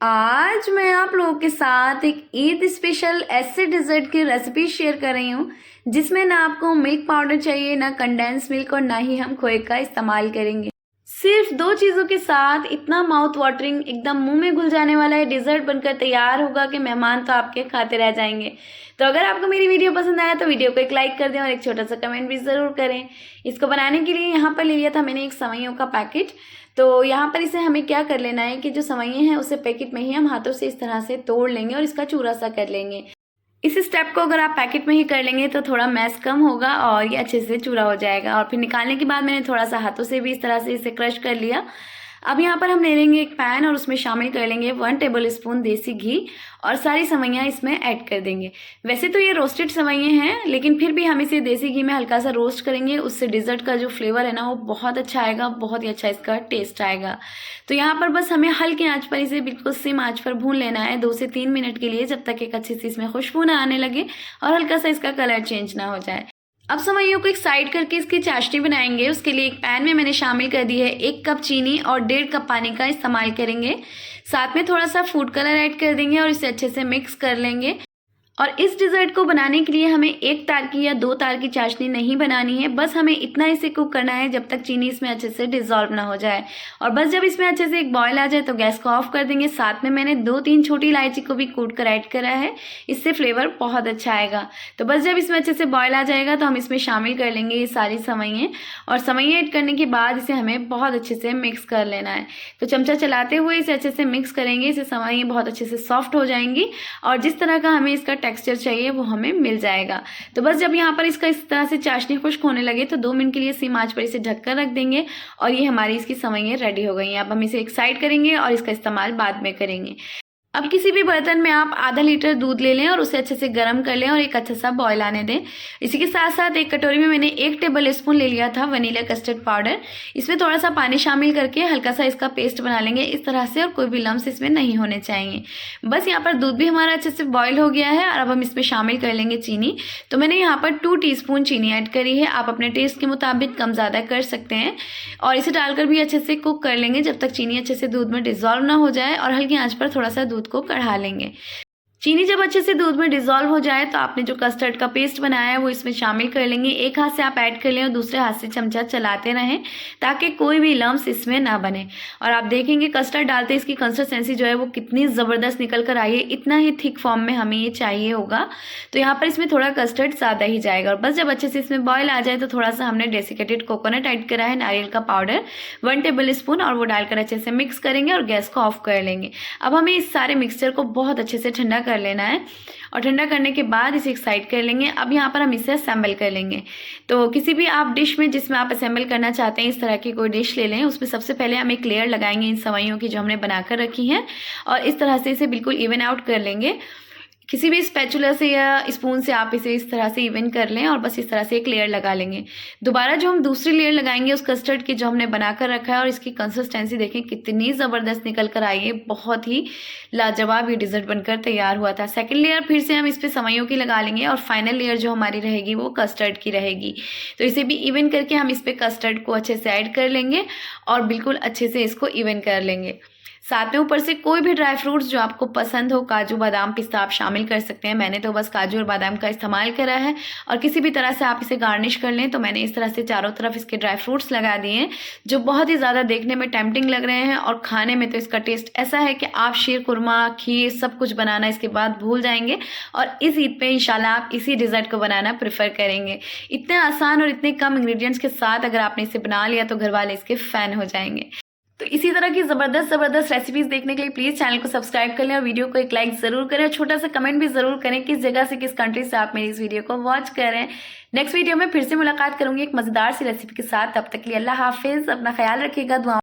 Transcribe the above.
आज मैं आप लोगों के साथ एक ईद स्पेशल ऐसे डिज़र्ट की रेसिपी शेयर कर रही हूँ जिसमें ना आपको मिल्क पाउडर चाहिए, ना कंडेंस मिल्क और ना ही हम खोए का इस्तेमाल करेंगे। सिर्फ दो चीज़ों के साथ इतना माउथ वाटरिंग, एकदम मुंह में घुल जाने वाला ये डिज़र्ट बनकर तैयार होगा कि मेहमान तो आपके खाते रह जाएंगे। तो अगर आपको मेरी वीडियो पसंद आया तो वीडियो को एक लाइक कर दें और एक छोटा सा कमेंट भी ज़रूर करें। इसको बनाने के लिए यहाँ पर ले लिया था मैंने एक सेवइयों का पैकेट। तो यहाँ पर इसे हमें क्या कर लेना है कि जो सेवइयाँ हैं उसे पैकेट में ही हम हाथों से इस तरह से तोड़ लेंगे और इसका चूरा सा कर लेंगे। इस स्टेप को अगर आप पैकेट में ही कर लेंगे तो थोड़ा मैस कम होगा और ये अच्छे से चूरा हो जाएगा। और फिर निकालने के बाद मैंने थोड़ा सा हाथों से भी इस तरह से इसे क्रश कर लिया। अब यहाँ पर हम ले लेंगे एक पैन और उसमें शामिल कर लेंगे 1 टेबल स्पून देसी घी और सारी सेवइयाँ इसमें ऐड कर देंगे। वैसे तो ये रोस्टेड सेवइयाँ हैं, लेकिन फिर भी हम इसे देसी घी में हल्का सा रोस्ट करेंगे। उससे डिज़र्ट का जो फ्लेवर है ना वो बहुत अच्छा आएगा, बहुत ही अच्छा इसका टेस्ट आएगा। तो यहाँ पर बस हमें हल्की आंच पर इसे बिल्कुल सिम आंच पर भून लेना है 2 से 3 मिनट के लिए, जब तक एक अच्छी सी इसमें खुशबू ना आने लगे और हल्का सा इसका कलर चेंज ना हो जाए। अब सेवइयों को एक साइड करके इसकी चाशनी बनाएंगे। उसके लिए एक पैन में मैंने शामिल कर दी है 1 कप चीनी और 1.5 कप पानी का इस्तेमाल करेंगे। साथ में थोड़ा सा फूड कलर ऐड कर देंगे और इसे अच्छे से मिक्स कर लेंगे। और इस डिज़र्ट को बनाने के लिए हमें 1 तार की या 2 तार की चाशनी नहीं बनानी है। बस हमें इतना इसे कुक करना है जब तक चीनी इसमें अच्छे से डिज़ोल्व ना हो जाए। और बस जब इसमें अच्छे से एक बॉयल आ जाए तो गैस को ऑफ कर देंगे। साथ में मैंने 2-3 छोटी इलायची को भी कूट कर ऐड करा है, इससे फ्लेवर बहुत अच्छा आएगा। तो बस जब इसमें अच्छे से बॉयल आ जाएगा तो हम इसमें शामिल कर लेंगे ये सारी सेवइयाँ। और सेवइयाँ ऐड करने के बाद इसे हमें बहुत अच्छे से मिक्स कर लेना है। तो चमचा चलाते हुए इसे अच्छे से मिक्स करेंगे। इससे सेवइयाँ बहुत अच्छे से सॉफ्ट हो जाएंगी और जिस तरह का हमें इसका टेक्सचर चाहिए वो हमें मिल जाएगा। तो बस जब यहाँ पर इसका इस तरह से चाशनी खुश्क होने लगे तो 2 मिनट के लिए सिम आंच पर इसे ढककर रख देंगे और ये हमारी इसकी सेवइयाँ रेडी हो गई हैं। अब हम इसे एक साइड करेंगे और इसका इस्तेमाल बाद में करेंगे। अब किसी भी बर्तन में आप आधा लीटर दूध ले लें और उसे अच्छे से गर्म कर लें और एक अच्छा सा बॉयल आने दें। इसी के साथ साथ एक कटोरी में मैंने 1 टेबल स्पून ले लिया था वनीला कस्टर्ड पाउडर। इसमें थोड़ा सा पानी शामिल करके हल्का सा इसका पेस्ट बना लेंगे इस तरह से, और कोई भी लम्स इसमें नहीं होने चाहिए। बस यहाँ पर दूध भी हमारा अच्छे से बॉयल हो गया है और अब हम इसमें शामिल कर लेंगे चीनी। तो मैंने यहाँ पर 2 टीस्पून चीनी ऐड करी है। आप अपने टेस्ट के मुताबिक कम ज़्यादा कर सकते हैं। और इसे डालकर भी अच्छे से कुक कर लेंगे जब तक चीनी अच्छे से दूध में डिज़ोल्व ना हो जाए, और हल्की आंच पर थोड़ा सा दूध को कढ़ा लेंगे। चीनी जब अच्छे से दूध में डिज़ोल्व हो जाए तो आपने जो कस्टर्ड का पेस्ट बनाया है वो इसमें शामिल कर लेंगे। एक हाथ से आप ऐड कर लें और दूसरे हाथ से चमचा चलाते रहें ताकि कोई भी लम्स इसमें ना बने। और आप देखेंगे कस्टर्ड डालते इसकी कंसिस्टेंसी जो है वो कितनी ज़बरदस्त निकल कर आई है। इतना ही थिक फॉर्म में हमें ये चाहिए होगा। तो यहाँ पर इसमें थोड़ा कस्टर्ड ज़्यादा ही जाएगा। और बस जब अच्छे से इसमें बॉयल आ जाए तो थोड़ा सा हमने डेसिकेटेड कोकोनट ऐड करा है, नारियल का पाउडर 1 टेबल स्पून, और वो डालकर अच्छे से मिक्स करेंगे और गैस को ऑफ कर लेंगे। अब हमें इस सारे मिक्सचर को बहुत अच्छे से ठंडा कर लेना है और ठंडा करने के बाद इसे एक साइड कर लेंगे। अब यहाँ पर हम इसे असेंबल कर लेंगे। तो किसी भी आप डिश में जिसमें आप असेंबल करना चाहते हैं इस तरह की कोई डिश ले लें। उसमें सबसे पहले हम एक लेयर लगाएंगे इन सेवइयों की जो हमने बनाकर रखी है, और इस तरह से इसे बिल्कुल इवन आउट कर लेंगे। किसी भी स्पैचुला से या स्पून से आप इसे इस तरह से इवन कर लें और बस इस तरह से एक लेयर लगा लेंगे। दोबारा जो हम दूसरी लेयर लगाएंगे उस कस्टर्ड की जो हमने बनाकर रखा है, और इसकी कंसिस्टेंसी देखें कितनी ज़बरदस्त निकल कर आई है। बहुत ही लाजवाब ये डिज़र्ट बनकर तैयार हुआ था। सेकेंड लेयर फिर से हम इस पर सेवइयों की लगा लेंगे और फाइनल लेयर जो हमारी रहेगी वो कस्टर्ड की रहेगी। तो इसे भी इवन करके हम इस पर कस्टर्ड को अच्छे से ऐड कर लेंगे और बिल्कुल अच्छे से इसको इवन कर लेंगे। साथ में ऊपर से कोई भी ड्राई फ्रूट्स जो आपको पसंद हो, काजू बादाम पिस्ता, आप शामिल कर सकते हैं। मैंने तो बस काजू और बादाम का इस्तेमाल करा है। और किसी भी तरह से आप इसे गार्निश कर लें। तो मैंने इस तरह से चारों तरफ इसके ड्राई फ्रूट्स लगा दिए हैं जो बहुत ही ज़्यादा देखने में टेम्पटिंग लग रहे हैं, और खाने में तो इसका टेस्ट ऐसा है कि आप शीर खुरमा, खीर सब कुछ बनाना इसके बाद भूल जाएंगे और इस ईद पे इंशाल्लाह आप इसी डिज़र्ट को बनाना प्रेफर करेंगे। इतने आसान और इतने कम इंग्रेडिएंट्स के साथ अगर आपने इसे बना लिया तो घर वाले इसके फ़ैन हो जाएंगे। तो इसी तरह की ज़बरदस्त रेसिपीज़ देखने के लिए प्लीज़ चैनल को सब्सक्राइब कर लें और वीडियो को एक लाइक ज़रूर करें और छोटा सा कमेंट भी ज़रूर करें किस जगह से, किस कंट्री से आप मेरी इस वीडियो को वॉच कर रहे हैं। नेक्स्ट वीडियो में फिर से मुलाकात करूंगी एक मज़ेदार सी रेसिपी के साथ। तब तक के लिए अल्लाह हाफिज़, अपना ख्याल रखिएगा, दुआ